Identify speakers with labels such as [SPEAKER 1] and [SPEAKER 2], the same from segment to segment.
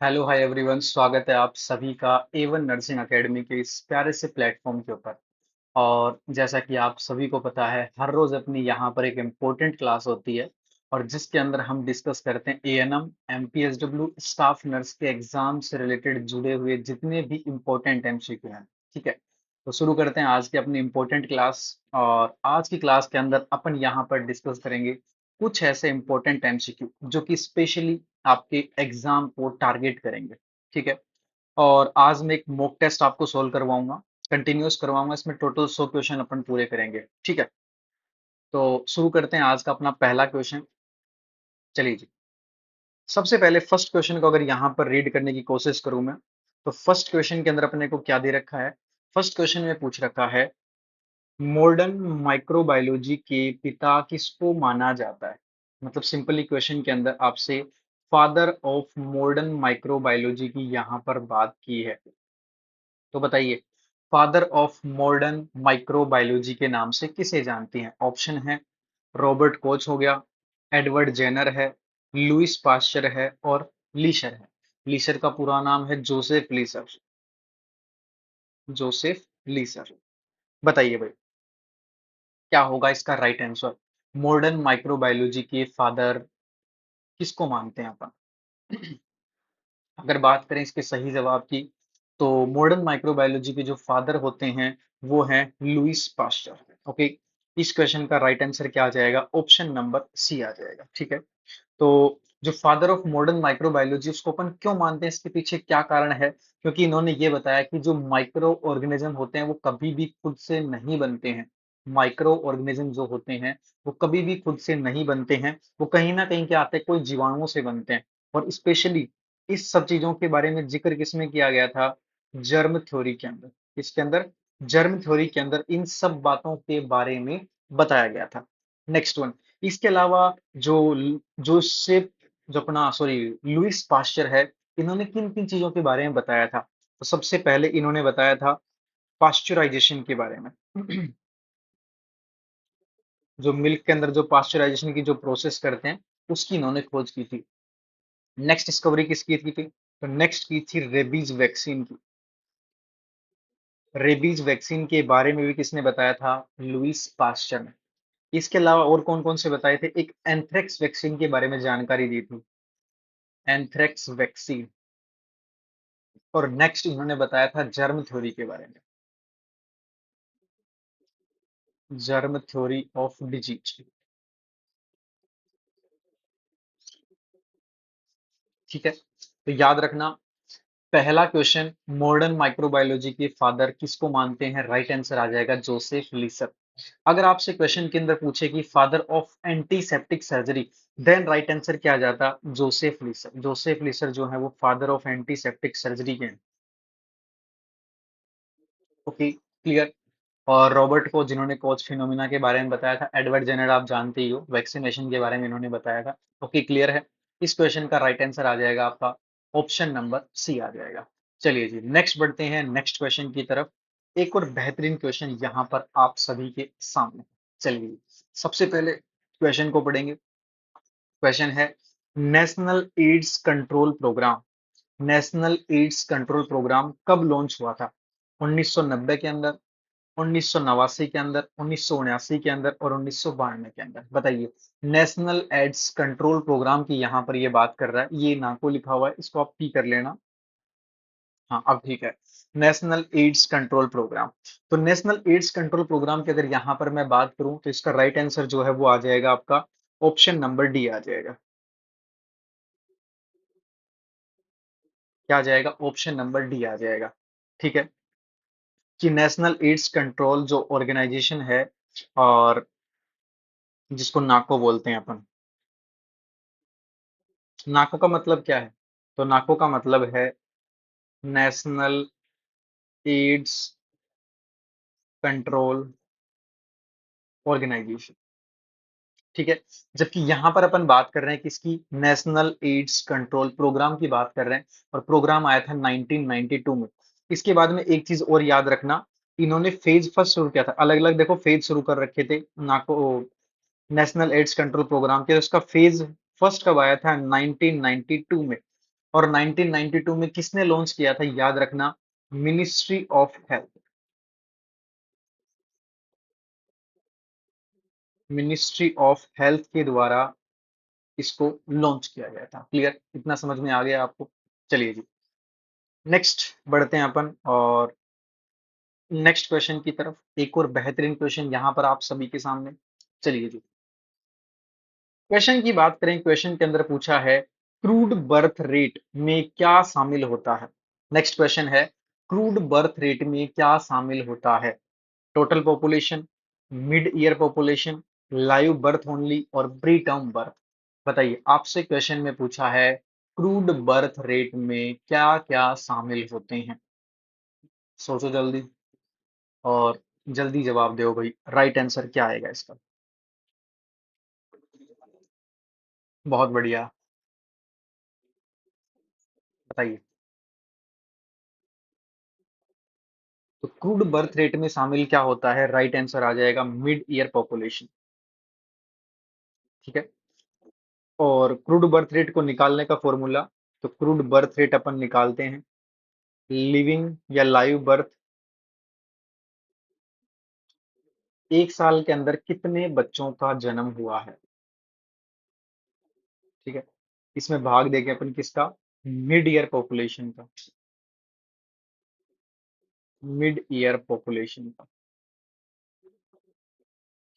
[SPEAKER 1] Hello hi everyone, स्वागत है आप सभी का A1 नर्सिंग एकेडमी के इस प्यारे से प्लेटफॉर्म के ऊपर। और जैसा कि आप सभी को पता है, हर रोज अपनी यहाँ पर एक इम्पोर्टेंट क्लास होती है और जिसके अंदर हम डिस्कस करते हैं ANM MPSW स्टाफ नर्स के एग्जाम से रिलेटेड जुड़े हुए जितने भी इम्पोर्टेंट MCQ हैं। ठीक है, तो शुरू करते हैं आज की अपनी इम्पोर्टेंट क्लास। और आज की क्लास के अंदर अपन यहाँ पर डिस्कस करेंगे कुछ ऐसे इम्पोर्टेंट MCQ जो कि स्पेशली आपके एग्जाम को टारगेट करेंगे। ठीक है, और आज मैं एक मॉक टेस्ट आपको सोल्व करवाऊंगा, कंटिन्यूअस करवाऊंगा। इसमें टोटल 100 क्वेश्चन अपन पूरे करेंगे। ठीक है, तो शुरू करते हैं आज का अपना पहला क्वेश्चन। चलिए जी, सबसे पहले फर्स्ट क्वेश्चन को अगर यहाँ पर रीड करने की कोशिश करूं मैं, तो फर्स्ट क्वेश्चन के अंदर अपने को क्या दे रखा है। फर्स्ट क्वेश्चन में पूछ रखा है, मॉडर्न माइक्रोबायोलॉजी के पिता किसको माना जाता है। मतलब सिंपली क्वेश्चन के अंदर आपसे फादर ऑफ मॉडर्न माइक्रोबायोलॉजी की यहाँ पर बात की है। तो बताइए, फादर ऑफ मॉडर्न माइक्रोबायोलॉजी के नाम से किसे जानती हैं। ऑप्शन है, रॉबर्ट कोच हो गया, एडवर्ड जेनर है, लुइस पास्चर है और लीशर है। लीशर का पूरा नाम है जोसेफ लीसर। जोसेफ लीसर। बताइए भाई, क्या होगा इसका राइट आंसर। मॉडर्न माइक्रोबायोलॉजी के फादर किसको मानते हैं अपन। अगर बात करें इसके सही जवाब की, तो मॉडर्न माइक्रोबायोलॉजी के जो फादर होते हैं वो हैं लुइस पास्चर। ओके, इस क्वेश्चन का राइट आंसर क्या आ जाएगा, ऑप्शन नंबर सी आ जाएगा। ठीक है, तो जो फादर ऑफ मॉडर्न माइक्रोबायोलॉजी उसको अपन क्यों मानते हैं, इसके पीछे क्या कारण है। क्योंकि इन्होंने ये बताया कि जो माइक्रो ऑर्गेनिज्म होते हैं वो कभी भी खुद से नहीं बनते हैं। माइक्रो ऑर्गेनिज्म जो होते हैं वो कभी भी खुद से नहीं बनते हैं, वो कहीं ना कहीं क्या आते हैं, कोई जीवाणुओं से बनते हैं। और स्पेशली इस सब चीजों के बारे में जिक्र किसमें किया गया था, जर्म थ्योरी के अंदर। इसके अंदर जर्म थ्योरी के अंदर इन सब बातों के बारे में बताया गया था। नेक्स्ट वन, इसके अलावा जो जोसेफ जो अपना सॉरी लुइस पास्चर है, इन्होंने किन किन चीजों के बारे में बताया था। तो सबसे पहले इन्होंने बताया था पास्चुराइजेशन के बारे में। जो मिल्क के अंदर जो पास्चुराइजेशन की जो प्रोसेस करते हैं उसकी इन्होंने खोज की थी। नेक्स्ट डिस्कवरी किसकी थी, तो नेक्स्ट की थी रेबीज वैक्सीन की। रेबीज वैक्सीन के बारे में भी किसने बताया था, लुइस पास्चर ने। इसके अलावा और कौन कौन से बताए थे, एक एंथ्रेक्स वैक्सीन के बारे में जानकारी दी थी, एंथ्रेक्स वैक्सीन। और नेक्स्ट इन्होंने बताया था जर्म थ्योरी के बारे में, जर्म थ्योरी ऑफ डिजीज। ठीक है, तो याद रखना, पहला क्वेश्चन मॉडर्न माइक्रोबायोलॉजी के फादर किसको मानते हैं, राइट आंसर आ जाएगा जोसेफ लीसर। अगर आपसे क्वेश्चन के अंदर पूछे कि father of antiseptic surgery, then right answer क्या आ जाता, जोसेफ लीसर। जोसेफ लीसर जो है वो फादर ऑफ एंटीसेप्टिक सर्जरी के हैं। Okay, clear. और रॉबर्ट को जिन्होंने कोच फिनोमिना के बारे में बताया था, एडवर्ड जेनर आप जानते ही हो, वैक्सीनेशन के बारे में इन्होंने बताया था। ओके, क्लियर है। इस क्वेश्चन का राइट आंसर आ जाएगा आपका ऑप्शन नंबर सी आ जाएगा। चलिए जी, नेक्स्ट बढ़ते हैं नेक्स्ट क्वेश्चन की तरफ। एक और बेहतरीन क्वेश्चन यहाँ पर आप सभी के सामने। चलिए, सबसे पहले क्वेश्चन को पढ़ेंगे। क्वेश्चन है, national AIDS control programme, national AIDS control programme कब लॉन्च हुआ था। 1990 के अंदर, 1989 के अंदर, 1979 के अंदर और 1992 के अंदर। बताइए, नेशनल एड्स कंट्रोल प्रोग्राम की यहाँ पर ये बात कर रहा है, ये ना को लिखा हुआ है, इसको आप पी कर लेना। हाँ, अब ठीक है। नेशनल एड्स कंट्रोल प्रोग्राम, तो नेशनल एड्स कंट्रोल प्रोग्राम की अगर यहाँ पर मैं बात करूं तो इसका राइट आंसर जो है वो आ जाएगा आपका ऑप्शन नंबर डी आ जाएगा। क्या आ जाएगा, ऑप्शन नंबर डी आ जाएगा। ठीक है, कि नेशनल एड्स कंट्रोल जो ऑर्गेनाइजेशन है, और जिसको नाको बोलते हैं अपन। नाको का मतलब क्या है, तो नाको का मतलब है नेशनल एड्स कंट्रोल ऑर्गेनाइजेशन। ठीक है, जबकि यहाँ पर अपन बात कर रहे हैं किसकी, नेशनल एड्स कंट्रोल प्रोग्राम की बात कर रहे हैं। और प्रोग्राम आया था 1992 में। इसके बाद में एक चीज और याद रखना, इन्होंने फेज फर्स्ट शुरू किया था, अलग अलग देखो फेज शुरू कर रखे थे नाको नेशनल एड्स कंट्रोल प्रोग्राम के। उसका फेज फर्स्ट कब आया था, 1992 में। और 1992 में किसने लॉन्च किया था, याद रखना, ministry of health. Ministry of health के द्वारा इसको लॉन्च किया गया था। क्लियर, इतना समझ में आ गया आपको? चलिए जी, नेक्स्ट बढ़ते हैं अपन और नेक्स्ट क्वेश्चन की तरफ। एक और बेहतरीन क्वेश्चन यहाँ पर आप सभी के सामने। चलिए जी, क्वेश्चन की बात करें, क्वेश्चन के अंदर पूछा है क्रूड बर्थ रेट में क्या शामिल होता है। नेक्स्ट क्वेश्चन है, क्रूड बर्थ रेट में क्या शामिल होता है? Total population, mid year population, live birth only और प्री टर्म बर्थ। बताइए, आपसे क्वेश्चन में पूछा है क्रूड बर्थ रेट में क्या क्या शामिल होते हैं। सोचो जल्दी और जल्दी जवाब दो भाई, राइट आंसर क्या आएगा इसका? बहुत बढ़िया, बताइए। तो क्रूड बर्थ रेट में शामिल क्या होता है? राइट आंसर आ जाएगा मिड ईयर पॉपुलेशन। ठीक है, और क्रूड बर्थ रेट को निकालने का फॉर्मूला, तो क्रूड बर्थ रेट अपन निकालते हैं लिविंग या लाइव बर्थ, एक साल के अंदर कितने बच्चों का जन्म हुआ है। ठीक है, इसमें भाग देंगे अपन किसका, मिड ईयर पॉपुलेशन का, मिड ईयर पॉपुलेशन का।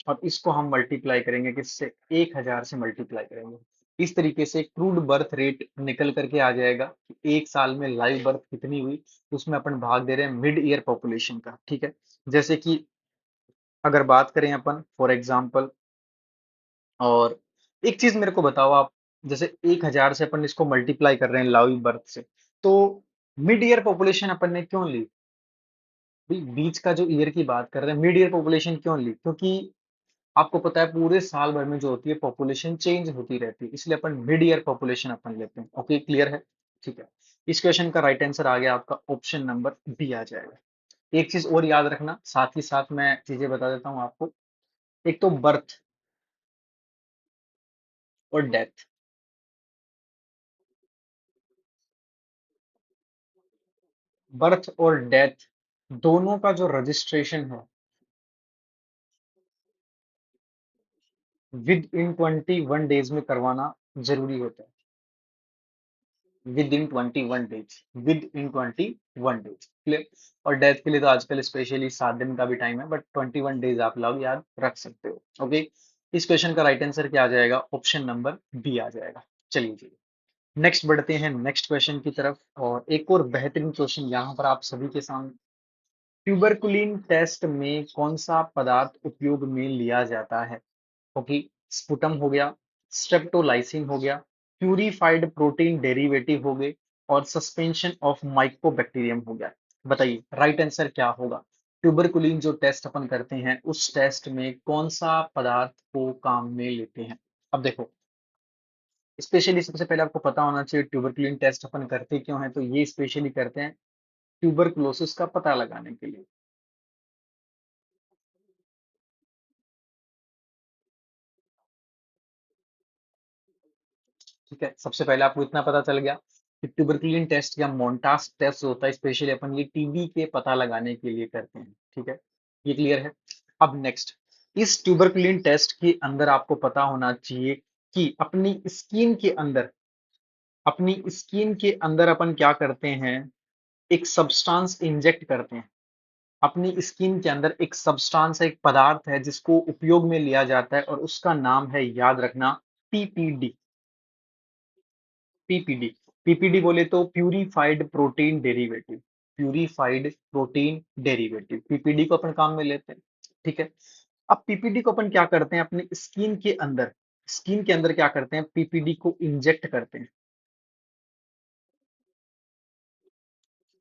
[SPEAKER 1] और इसको हम मल्टीप्लाई करेंगे किससे, 1000 से मल्टीप्लाई करेंगे। इस तरीके से क्रूड बर्थ रेट निकल करके आ जाएगा कि एक साल में लाइव बर्थ कितनी हुई, तो उसमें अपन भाग दे रहे हैं मिड ईयर पॉपुलेशन का। ठीक है, जैसे कि अगर बात करें अपन फॉर एग्जाम्पल, और एक चीज मेरे को बताओ आप, जैसे 1000 से अपन इसको मल्टीप्लाई कर रहे हैं लाइव बर्थ से, तो मिड ईयर पॉपुलेशन अपन ने क्यों ली? बीच का जो ईयर की बात कर रहे हैं, मिड ईयर पॉपुलेशन क्यों ली? क्योंकि आपको पता है पूरे साल भर में जो होती है पॉपुलेशन चेंज होती रहती है, इसलिए अपन मिड ईयर पॉपुलेशन अपन लेते हैं। ओके, क्लियर है? ठीक है, इस क्वेश्चन का राइट आंसर आ गया आपका ऑप्शन नंबर बी आ जाएगा। एक चीज और याद रखना, साथ ही साथ मैं चीजें बता देता हूँ आपको। एक तो बर्थ और डेथ, बर्थ और डेथ दोनों का जो रजिस्ट्रेशन है विद इन 21 डेज में करवाना जरूरी होता है। With in 21 days, with in 21 days, clear. और डेथ के लिए तो आजकल स्पेशली 7 दिन का भी टाइम है, बट 21 डेज आप लोग याद रख सकते हो। ओके, इस क्वेश्चन का राइट आंसर क्या आ जाएगा, ऑप्शन नंबर बी आ जाएगा। चलिए जी, नेक्स्ट बढ़ते हैं नेक्स्ट क्वेश्चन की तरफ, और एक और बेहतरीन क्वेश्चन यहाँ पर आप सभी के सामने। ट्यूबरकुलिन टेस्ट में कौन सा पदार्थ उपयोग में लिया जाता है? ओके, स्पुटम हो गया, स्ट्रेप्टोलाइसिन हो गया, प्यूरिफाइड प्रोटीन डेरिवेटिव हो गए, और सस्पेंशन ऑफ माइकोबैक्टीरियम हो गया। बताइए राइट आंसर क्या होगा? ट्यूबरकुलिन जो टेस्ट अपन करते हैं उस टेस्ट में कौन सा पदार्थ को काम में लेते हैं? अब देखो, स्पेशली सबसे पहले आपको पता होना चाहिए ट्यूबरकुलिन टेस्ट अपन करते क्यों हैं। तो ये स्पेशली करते हैं ट्यूबरकुलोसिस का पता लगाने के लिए। ठीक है, सबसे पहले आपको इतना पता चल गया कि ट्यूबरकुलिन टेस्ट या मोन्टास टेस्ट होता है, स्पेशली अपन ये टीबी के पता लगाने के लिए करते हैं। ठीक है, ये क्लियर है? अब नेक्स्ट, इस ट्यूबरकुलिन टेस्ट के अंदर आपको पता होना चाहिए कि अपनी स्किन के अंदर अपन क्या करते हैं, एक सब्सटेंस इंजेक्ट करते हैं। अपनी स्किन के अंदर एक सब्सटेंस, एक पदार्थ है जिसको उपयोग में लिया जाता है, और उसका नाम है, याद रखना, पीपीडी। पीपीडी, पीपीडी बोले तो purified protein derivative, purified protein derivative, PPD को अपन काम में लेते हैं। ठीक है, अब पीपीडी को अपन क्या करते हैं अपने स्किन के अंदर क्या करते हैं, पीपीडी को इंजेक्ट करते हैं,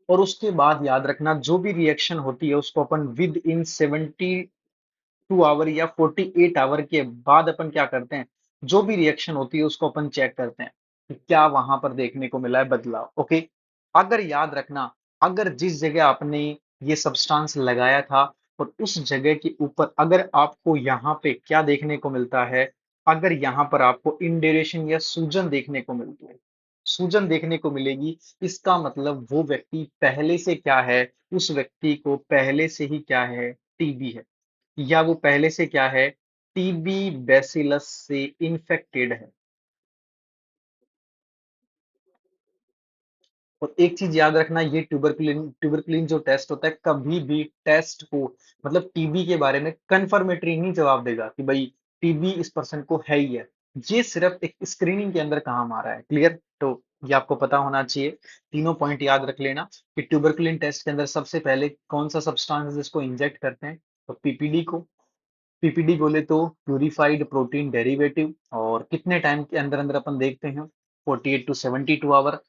[SPEAKER 1] और उसके बाद याद रखना जो भी रिएक्शन होती है उसको अपन विद इन 72 आवर या 48 आवर के बाद अपन क्या करते हैं, जो भी रिएक्शन होती है उसको अपन चेक करते हैं कि क्या वहां पर देखने को मिला है बदलाव। ओके, अगर याद रखना, अगर जिस जगह आपने ये सब्सटेंस लगाया था और उस जगह के ऊपर अगर आपको यहाँ पे क्या देखने को मिलता है, अगर यहाँ पर आपको इंडेरेशन या सूजन देखने को मिलती है, सूजन देखने को मिलेगी, इसका मतलब वो व्यक्ति पहले से क्या है, उस व्यक्ति को पहले से ही क्या है, टीबी है, या वो पहले से क्या है, टीबी बैसिलस से इन्फेक्टेड है। और एक चीज याद रखना, ये ट्यूबरकुलिन जो टेस्ट होता है, कभी भी टेस्ट को मतलब टीबी के बारे में कंफर्मेटरी नहीं जवाब देगा कि भाई टीबी इस पर्सन को है ही है। ये सिर्फ एक स्क्रीनिंग के अंदर काम आ रहा है। क्लियर? तो ये आपको पता होना चाहिए। तीनों पॉइंट याद रख लेना कि ट्यूबरकुलिन टेस्ट के अंदर सबसे पहले कौन सा सब्सटेंस इसको इंजेक्ट करते हैं, तो पीपीडी को। पीपीडी बोले तो प्यूरिफाइड प्रोटीन डेरिवेटिव। और कितने टाइम के अंदर अंदर अपन देखते हैं, 48 टू 72 आवर।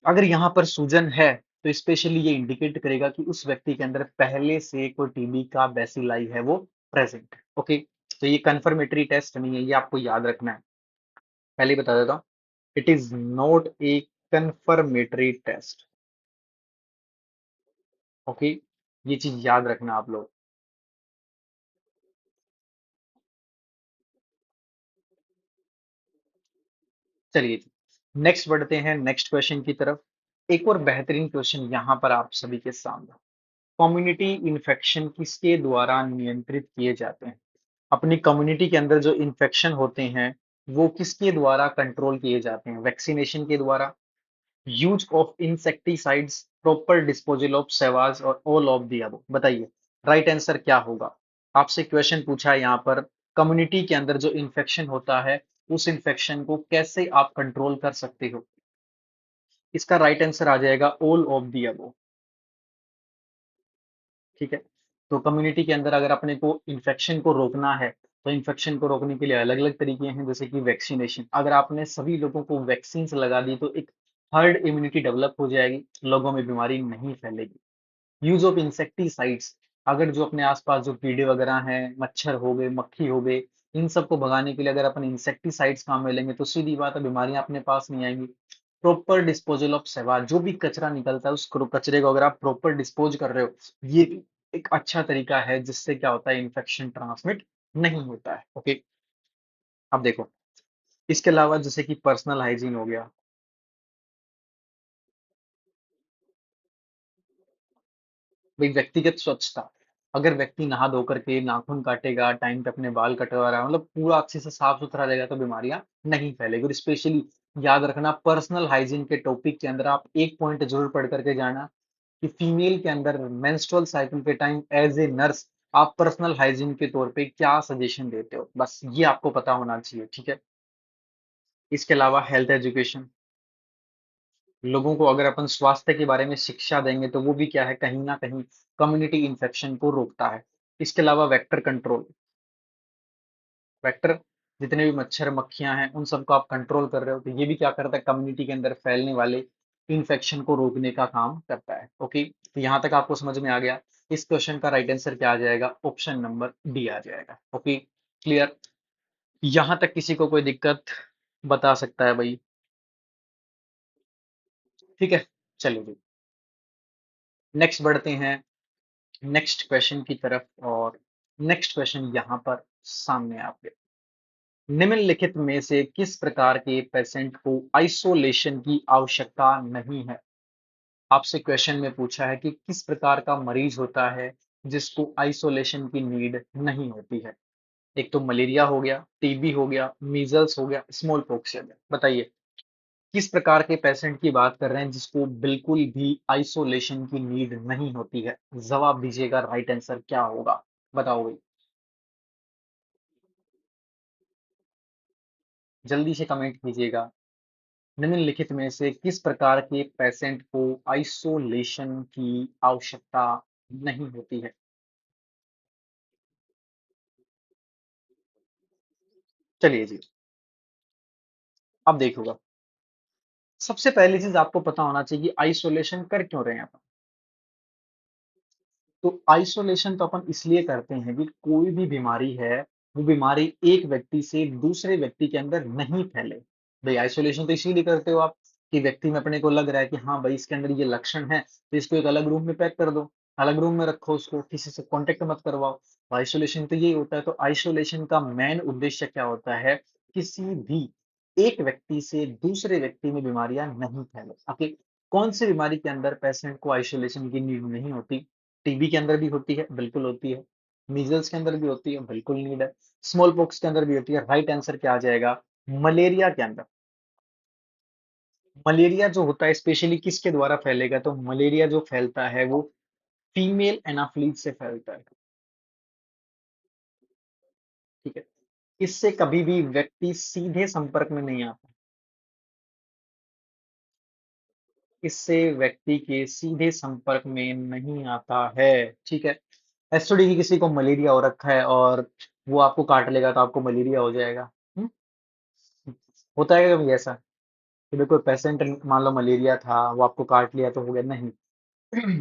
[SPEAKER 1] अगर यहाँ पर सूजन है तो स्पेशली ये इंडिकेट करेगा कि उस व्यक्ति के अंदर पहले से कोई टीबी का बैसिलाई है वो प्रेजेंट है। ओके, तो ये कंफर्मेटरी टेस्ट नहीं है, ये आपको याद रखना है। पहले ही बता देता हूँ, it is not a confirmatory test. Okay, ये चीज याद रखना आप लोग। चलिए जी, नेक्स्ट बढ़ते हैं नेक्स्ट क्वेश्चन की तरफ। एक और बेहतरीन क्वेश्चन यहाँ पर आप सभी के सामने। कम्युनिटी इन्फेक्शन किसके द्वारा नियंत्रित किए जाते हैं? अपनी कम्युनिटी के अंदर जो इन्फेक्शन होते हैं वो किसके द्वारा कंट्रोल किए जाते हैं? वैक्सीनेशन के द्वारा, use of insecticides, proper disposal of sewage, और ऑल ऑफ दी अबव। बताइए राइट आंसर क्या होगा? आपसे क्वेश्चन पूछा है यहाँ पर, कम्युनिटी के अंदर जो इन्फेक्शन होता है उस इन्फेक्शन को कैसे आप कंट्रोल कर सकते हो? इसका राइट आंसर आ जाएगा ऑल ऑफ दी अबव। ठीक है, तो कम्युनिटी के अंदर अगर अपने को इन्फेक्शन को रोकना है तो इन्फेक्शन को रोकने के लिए अलग अलग तरीके हैं, जैसे कि वैक्सीनेशन। अगर आपने सभी लोगों को वैक्सीन लगा दी तो एक हर्ड इम्यूनिटी डेवलप हो जाएगी, लोगों में बीमारी नहीं फैलेगी। यूज ऑफ इंसेक्टिसाइड्स, अगर जो अपने आसपास जो कीड़े वगैरह हैं, मच्छर हो गए, मक्खी हो गए, इन सबको भगाने के लिए अगर अपन इंसेक्टिसाइड्स काम में लेंगे तो सीधी बात है, बीमारियां अपने पास नहीं आएंगी। प्रॉपर डिस्पोजल ऑफ सेवा, जो भी कचरा निकलता है उस कचरे को अगर आप प्रॉपर डिस्पोज कर रहे हो, ये भी एक अच्छा तरीका है जिससे क्या होता है, इन्फेक्शन ट्रांसमिट नहीं होता है। ओके, अब देखो, इसके अलावा जैसे कि पर्सनल हाइजीन हो गया, भाई व्यक्तिगत स्वच्छता। अगर व्यक्ति नहा धो करके नाखून काटेगा, टाइम पे अपने बाल कटवा रहा है, मतलब पूरा अच्छे से साफ सुथरा रहेगा, तो बीमारियां नहीं फैलेगी। और स्पेशली याद रखना, पर्सनल हाइजीन के टॉपिक के अंदर आप एक पॉइंट जरूर पढ़ करके जाना कि फीमेल के अंदर मेंस्ट्रुअल साइकिल के टाइम एज ए नर्स आप पर्सनल हाइजीन के तौर पे क्या सजेशन देते हो, बस ये आपको पता होना चाहिए। ठीक है, इसके अलावा हेल्थ एजुकेशन, लोगों को अगर अपन स्वास्थ्य के बारे में शिक्षा देंगे तो वो भी क्या है, कहीं ना कहीं कम्युनिटी इन्फेक्शन को रोकता है। इसके अलावा वेक्टर कंट्रोल, वेक्टर जितने भी मच्छर मक्खियां हैं उन सबको आप कंट्रोल कर रहे हो, तो ये भी क्या करता है, कम्युनिटी के अंदर फैलने वाले इन्फेक्शन को रोकने का काम करता है। ओके, तो यहाँ तक आपको समझ में आ गया। इस क्वेश्चन का राइट आंसर क्या आ जाएगा? ऑप्शन नंबर डी आ जाएगा। Okay, clear? यहाँ तक किसी को कोई दिक्कत बता सकता है भाई? ठीक है, चलिए नेक्स्ट बढ़ते हैं नेक्स्ट क्वेश्चन की तरफ। और नेक्स्ट क्वेश्चन यहाँ पर सामने आपके, निम्नलिखित में से किस प्रकार के पेशेंट को आइसोलेशन की आवश्यकता नहीं है? आपसे क्वेश्चन में पूछा है कि किस प्रकार का मरीज होता है जिसको आइसोलेशन की नीड नहीं होती है। एक तो मलेरिया हो गया, टीबी हो गया, मीजल्स हो गया, स्मॉल पॉक्स हो गया। बताइए किस प्रकार के पेशेंट की बात कर रहे हैं जिसको बिल्कुल भी आइसोलेशन की नीड नहीं होती है? जवाब दीजिएगा, राइट आंसर क्या होगा? बताओ भाई, जल्दी से कमेंट कीजिएगा। निम्नलिखित में से किस प्रकार के पेशेंट को आइसोलेशन की आवश्यकता नहीं होती है? चलिए जी, अब देखोगा, सबसे पहली चीज आपको पता होना चाहिए कि आइसोलेशन कर क्यों रहे हैं अपन। तो आइसोलेशन तो अपन इसलिए करते हैं कि कोई भी बीमारी है, वो बीमारी एक व्यक्ति से दूसरे व्यक्ति के अंदर नहीं फैले। भाई आइसोलेशन तो इसीलिए करते हो आप कि व्यक्ति में अपने को लग रहा है कि हाँ भाई इसके अंदर ये लक्षण है, तो इसको एक अलग रूम में पैक कर दो, अलग रूम में रखो, उसको किसी से कांटेक्ट मत करवाओ। आइसोलेशन तो यही होता है। तो आइसोलेशन का मेन उद्देश्य क्या होता है? किसी भी एक व्यक्ति से दूसरे व्यक्ति में बीमारियां नहीं फैले। ओके, कौन सी बीमारी के अंदर पेशेंट को आइसोलेशन की नीड नहीं होती? टीबी के अंदर भी होती है, बिल्कुल होती है। मीजल्स के अंदर भी होती है, बिल्कुल नीड है। स्मॉल पॉक्स के अंदर भी होती है। राइट आंसर क्या आ जाएगा? मलेरिया के अंदर। मलेरिया जो होता है स्पेशली किसके द्वारा फैलेगा? तो मलेरिया जो फैलता है वो फीमेल एनाफ्लीज से फैलता है। ठीक है, इससे कभी भी व्यक्ति सीधे संपर्क में नहीं आता। इससे व्यक्ति के सीधे संपर्क में नहीं आता है। ठीक है, एसटीडी की किसी को मलेरिया हो रखा है और वो आपको काट लेगा तो आपको मलेरिया हो जाएगा। होता है कभी ऐसा कि कोई पेशेंट मान लो मलेरिया था, वो आपको काट लिया तो हो गया? नहीं।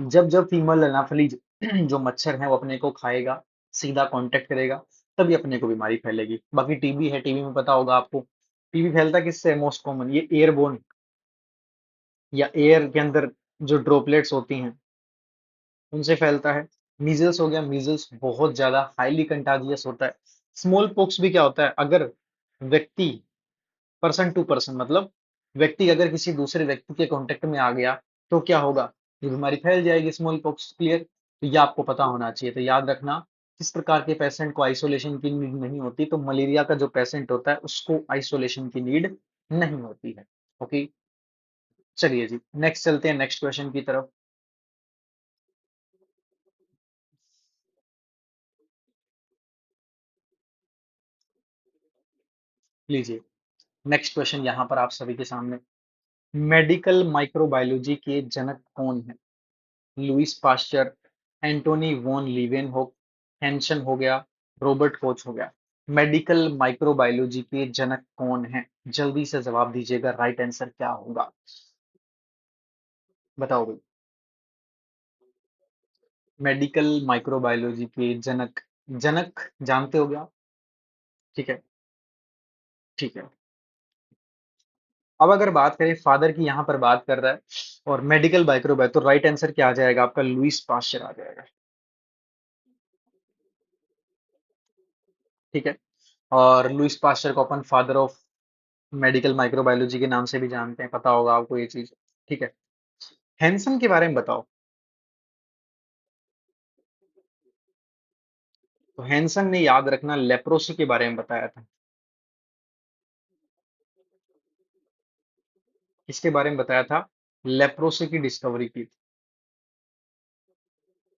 [SPEAKER 1] जब जब फीमेल एनाफिलीज जो मच्छर है वो अपने को खाएगा, सीधा कांटेक्ट करेगा, तभी अपने को बीमारी फैलेगी। बाकी टीबी है, टीबी में पता होगा आपको, टीबी फैलता किससे है? मोस्ट कॉमन ये एयरबोर्न या एयर के अंदर जो ड्रॉपलेट्स होती हैं उनसे फैलता है। मीजल्स हो गया, मीजल्स बहुत ज्यादा हाईली कंटाजियस होता है। स्मॉल पॉक्स भी क्या होता है? अगर व्यक्ति पर्सन टू पर्सन मतलब व्यक्ति अगर किसी दूसरे व्यक्ति के कांटेक्ट में आ गया तो क्या होगा? ये बीमारी फैल जाएगी, स्मॉल पॉक्स। क्लियर? तो ये आपको पता होना चाहिए। तो याद रखना, किस प्रकार के पेशेंट को आइसोलेशन की नीड नहीं होती? तो मलेरिया का जो पेशेंट होता है उसको आइसोलेशन की नीड नहीं होती है। ओके, चलिए जी, नेक्स्ट चलते हैं नेक्स्ट क्वेश्चन की तरफ। लीजिए, नेक्स्ट क्वेश्चन यहाँ पर आप सभी के सामने। मेडिकल माइक्रोबायोलॉजी के जनक कौन है? Louis Pasteur, Antonie von Leeuwenhoek, Hansen हो गया, रॉबर्ट कोच हो गया। मेडिकल माइक्रोबायोलॉजी के जनक कौन है? जल्दी से जवाब दीजिएगा, राइट आंसर क्या होगा? बताओ भाई। मेडिकल माइक्रोबायोलॉजी के जनक, जनक जानते हो क्या? ठीक है, ठीक है। अब अगर बात करें फादर की, यहाँ पर बात कर रहा है और मेडिकल माइक्रोबायो, तो राइट आंसर क्या आ जाएगा आपका? लुइस पास्चर आ जाएगा। ठीक है, और लुइस पास्चर को अपन फादर ऑफ मेडिकल माइक्रोबायोलॉजी के नाम से भी जानते हैं, पता होगा आपको ये चीज। ठीक है, हैंसन के बारे में बताओ। तो हैंसन ने, याद रखना, लेप्रोसी के बारे में बताया था। किसके बारे में बताया था? लेप्रोसी की डिस्कवरी की थी।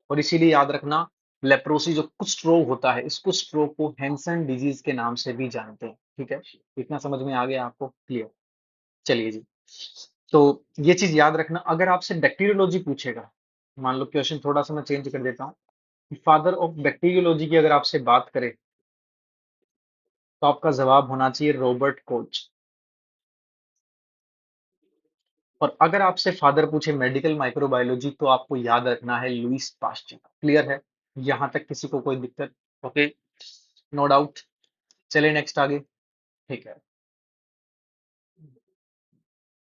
[SPEAKER 1] और इसीलिए याद रखना, लेप्रोसी जो कुष्ठ रोग होता है, इस कुष्ठ रोग को हैंसन डिजीज के नाम से भी जानते हैं। ठीक है, इतना समझ में आ गया आपको? क्लियर? चलिए जी, तो ये चीज याद रखना, अगर आपसे बैक्टीरियोलॉजी पूछेगा, मान लो क्वेश्चन थोड़ा सा मैं चेंज कर देता हूँ, फादर ऑफ बैक्टीरियोलॉजी की अगर आपसे बात करें तो आपका जवाब होना चाहिए रॉबर्ट कोच। और अगर आपसे फादर पूछे मेडिकल माइक्रोबायोलॉजी तो आपको याद रखना है लुइस पास्चर। क्लियर है? यहां तक किसी को कोई दिक्कत? Okay, no doubt. चलिए नेक्स्ट आगे। ठीक है,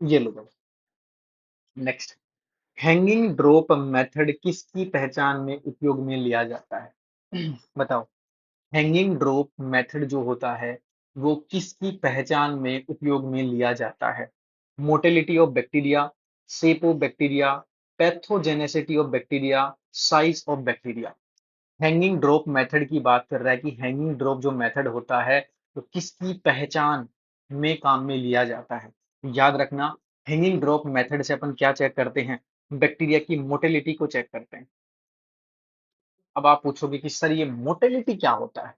[SPEAKER 1] ये लो नेक्स्ट। हैंगिंग ड्रॉप मेथड किसकी पहचान में उपयोग में लिया जाता है? बताओ। हैंगिंग ड्रॉप मेथड जो होता है वो किसकी पहचान में उपयोग में लिया जाता है? Mortality of bacteria, shape of bacteria, pathogenicity of bacteria, size of bacteria. Hanging drop method की बात कर रहा है कि हैंगिंग ड्रॉप जो मेथड होता है तो किसकी पहचान में काम में लिया जाता है? याद रखना, हैंगिंग ड्रॉप मेथड से अपन क्या चेक करते हैं? बैक्टीरिया की मोटेलिटी को चेक करते हैं। अब आप पूछोगे कि सर ये मोटेलिटी क्या होता है?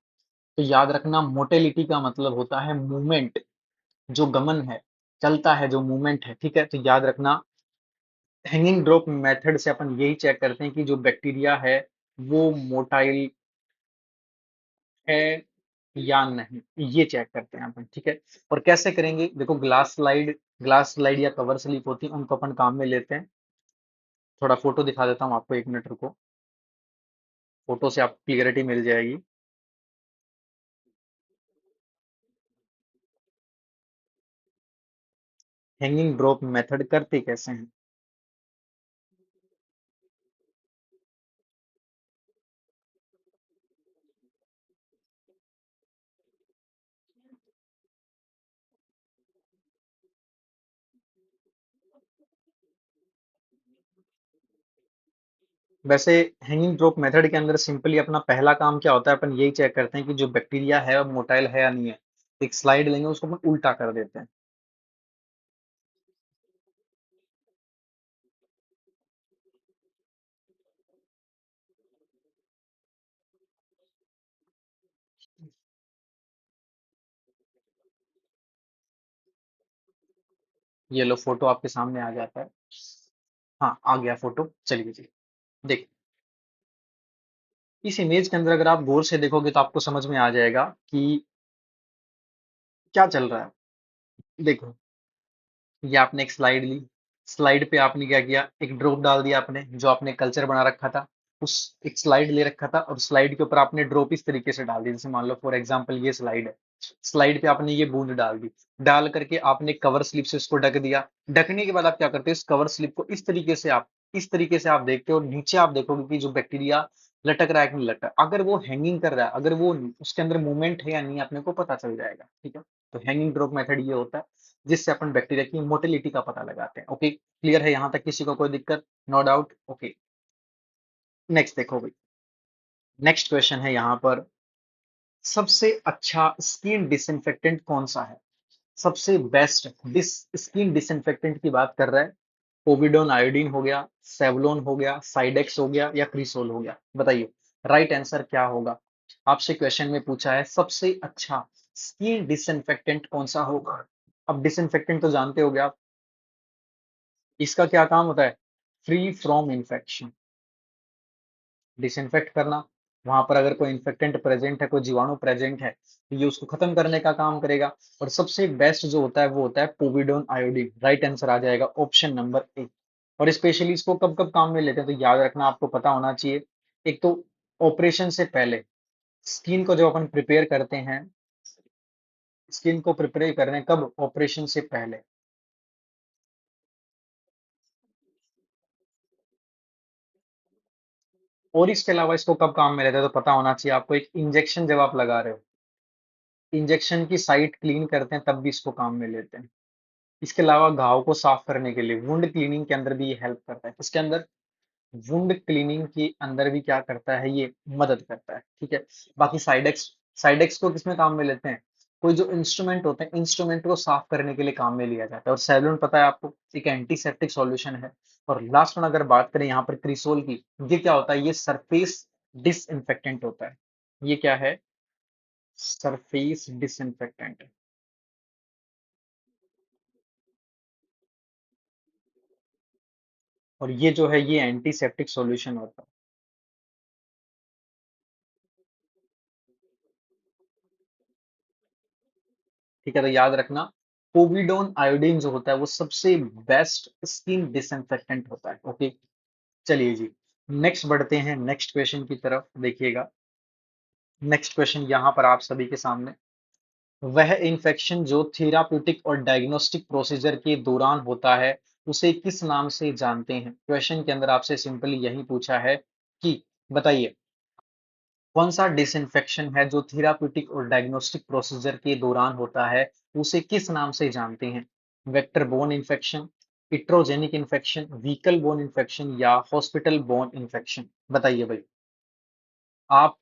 [SPEAKER 1] तो याद रखना, मोटेलिटी का मतलब होता है मूवमेंट, जो गमन है, चलता है, जो मूवमेंट है। ठीक है, तो याद रखना, हैंगिंग ड्रॉप मेथड से अपन यही चेक करते हैं कि जो बैक्टीरिया है वो मोटाइल है या नहीं, ये चेक करते हैं अपन। ठीक है, और कैसे करेंगे? देखो, ग्लास स्लाइड या कवर स्लिप होती है, उनको अपन काम में लेते हैं। थोड़ा फोटो दिखा देता हूँ आपको, एक मिनट रुको। फोटो से आपको क्लियरिटी मिल जाएगी। हैंगिंग ड्रॉप मेथड करते कैसे हैं? वैसे हैंगिंग ड्रॉप मेथड के अंदर सिंपली अपना पहला काम क्या होता है, अपन यही चेक करते हैं कि जो बैक्टीरिया है वो मोटाइल है या नहीं है। एक स्लाइड लेंगे, उसको अपन उल्टा कर देते हैं। ये लो, फोटो आपके सामने आ जाता है। हाँ, आ गया फोटो, चलिए जी। देख, इस इमेज के अंदर अगर आप गौर से देखोगे तो आपको समझ में आ जाएगा कि क्या चल रहा है। देखो, ये आपने एक स्लाइड ली। स्लाइड पे आपने क्या किया, एक ड्रॉप डाल दिया आपने, जो आपने कल्चर बना रखा था। उस एक स्लाइड ले रखा था और स्लाइड के ऊपर आपने ड्रॉप इस तरीके से डाल दी। जैसे मान लो फॉर एग्जांपल ये स्लाइड है। स्लाइड पे आपने ये बूंद डाल दी। डाल करके आपने कवर स्लिप से उसको ढक दिया। ढकने के बाद आप क्या करते हो, इस कवर स्लिप को इस तरीके से आप देखते हो, और नीचे आप देखोगे कि जो बैक्टीरिया लटक रहा है कि नहीं लटक रहा। अगर वो हैंगिंग कर रहा है, अगर वो उसके अंदर मूवमेंट है या नहीं, अपने को पता चल जाएगा। ठीक है, तो हैंगिंग ड्रॉप मेथड ये होता है, जिससे अपन बैक्टीरिया की मोटिलिटी का पता लगाते हैं। ओके, क्लियर है यहाँ तक, किसी को कोई दिक्कत? No doubt. ओके, नेक्स्ट देखो भाई। नेक्स्ट क्वेश्चन है यहाँ पर, सबसे अच्छा स्किन डिसइंफेक्टेंट कौन सा है? सबसे बेस्ट डिस स्किन डिसइंफेक्टेंट की बात कर रहा है। पोविडोन आयोडीन हो गया, सेवलोन हो गया, साइडेक्स हो गया, या क्रिसोल हो गया? बताइए, राइट आंसर क्या होगा? आपसे क्वेश्चन में पूछा है सबसे अच्छा स्किन डिसइंफेक्टेंट कौन सा होगा। अब डिसइंफेक्टेंट तो जानते होगे आप, इसका क्या काम होता है? फ्री फ्रॉम इन्फेक्शन, डिसइंफेक्ट करना। वहां पर अगर कोई इन्फेक्टेंट प्रेजेंट है, कोई जीवाणु प्रेजेंट है, तो ये उसको खत्म करने का काम करेगा। और सबसे बेस्ट जो होता है वो होता है पोविडोन आयोडीन। राइट आंसर आ जाएगा ऑप्शन नंबर ए। और स्पेशली इसको कब कब काम में लेते हैं, तो याद रखना, आपको पता होना चाहिए। एक तो ऑपरेशन से पहले, स्किन को जब अपन प्रिपेयर करते हैं, स्किन को प्रिपेयर कर रहे हैं कब? ऑपरेशन से पहले। और इसके अलावा इसको कब काम में लेते हैं, तो पता होना चाहिए आपको। एक इंजेक्शन जब आप लगा रहे हो, इंजेक्शन की साइट क्लीन करते हैं, तब भी इसको काम में लेते हैं। इसके अलावा घाव को साफ करने के लिए वुंड क्लीनिंग के अंदर भी ये हेल्प करता है। इसके अंदर वुंड क्लीनिंग के अंदर भी क्या करता है, ये मदद करता है। ठीक है, बाकी साइडेक्स, साइडेक्स को किसमें काम में लेते हैं? कोई जो इंस्ट्रूमेंट होते हैं, इंस्ट्रूमेंट को साफ करने के लिए काम में लिया जाता है। और सेवलॉन पता है आपको, एक एंटीसेप्टिक सॉल्यूशन है। और लास्ट में अगर बात करें यहाँ पर क्रिसोल की, ये क्या होता है? ये सरफेस डिसइंफेक्टेंट होता है। ये क्या है? Surface disinfectant. और ये जो है, ये एंटीसेप्टिक सॉल्यूशन होता है। ठीक है, तो याद रखना, पोविडोन आयोडीन जो होता है वो सबसे बेस्ट स्किन डिसइंफेक्टेंट होता है। ओके, चलिए जी, नेक्स्ट बढ़ते हैं नेक्स्ट क्वेश्चन की तरफ। देखिएगा, नेक्स्ट क्वेश्चन यहाँ पर आप सभी के सामने, वह इन्फेक्शन जो थेराप्यूटिक और डायग्नोस्टिक प्रोसीजर के दौरान होता है, उसे किस नाम से जानते हैं? क्वेश्चन के अंदर आपसे सिंपली यही पूछा है कि बताइए, कौन सा डिसइंफेक्शन है जो थेराप्यूटिक और डायग्नोस्टिक प्रोसीजर के दौरान होता है, उसे किस नाम से जानते हैं? Vector borne infection, iatrogenic infection, vehicle borne infection, या हॉस्पिटल बोन इन्फेक्शन? बताइए भाई। आप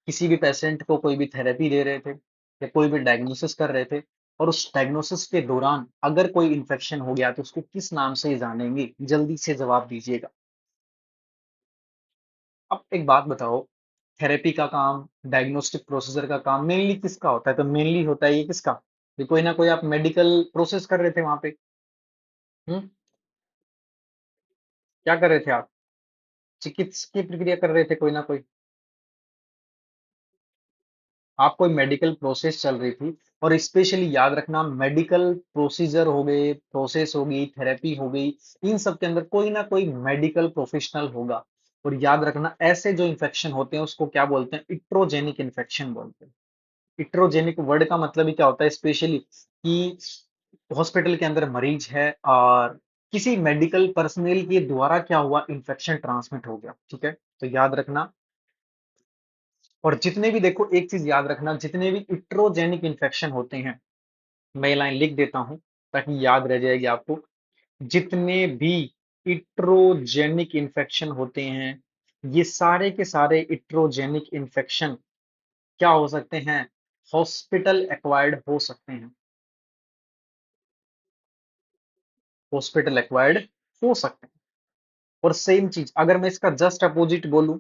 [SPEAKER 1] किसी भी पेशेंट को कोई भी थेरेपी दे रहे थे, या कोई भी डायग्नोसिस कर रहे थे, और उस डायग्नोसिस के दौरान अगर कोई इन्फेक्शन हो गया, तो उसको किस नाम से जानेंगे? जल्दी से जवाब दीजिएगा। अब एक बात बताओ, थेरेपी का काम, डायग्नोस्टिक प्रोसीजर का काम मेनली किसका होता है? तो मेनली होता है ये किसका? ये कोई ना कोई आप मेडिकल प्रोसेस कर रहे थे वहां पे। क्या कर रहे थे आप? चिकित्सकीय प्रक्रिया कर रहे थे कोई ना कोई। आप कोई मेडिकल प्रोसेस चल रही थी। और स्पेशली याद रखना, मेडिकल प्रोसीजर हो गए, प्रोसेस हो गई, थेरेपी हो गई, इन सब के अंदर कोई ना कोई मेडिकल प्रोफेशनल होगा। और याद रखना, ऐसे जो इन्फेक्शन होते हैं उसको क्या बोलते हैं? इट्रोजेनिक इन्फेक्शन बोलते हैं। इट्रोजेनिक वर्ड का मतलब ही क्या होता है स्पेशली, कि हॉस्पिटल के अंदर मरीज है और किसी मेडिकल पर्सनल के द्वारा क्या हुआ, इन्फेक्शन ट्रांसमिट हो गया। ठीक है, तो याद रखना। और जितने भी, देखो एक चीज याद रखना, जितने भी इट्रोजेनिक इन्फेक्शन होते हैं, मैं ये लाइन लिख देता हूं ताकि याद रह जाएगी आपको। जितने भी इट्रोजेनिक इन्फेक्शन होते हैं, ये सारे के सारे इट्रोजेनिक इन्फेक्शन क्या हो सकते हैं? हॉस्पिटल एक्वायर्ड हो सकते हैं। हॉस्पिटल एक्वायर्ड हो सकते हैं। और सेम चीज अगर मैं इसका जस्ट अपोजिट बोलूं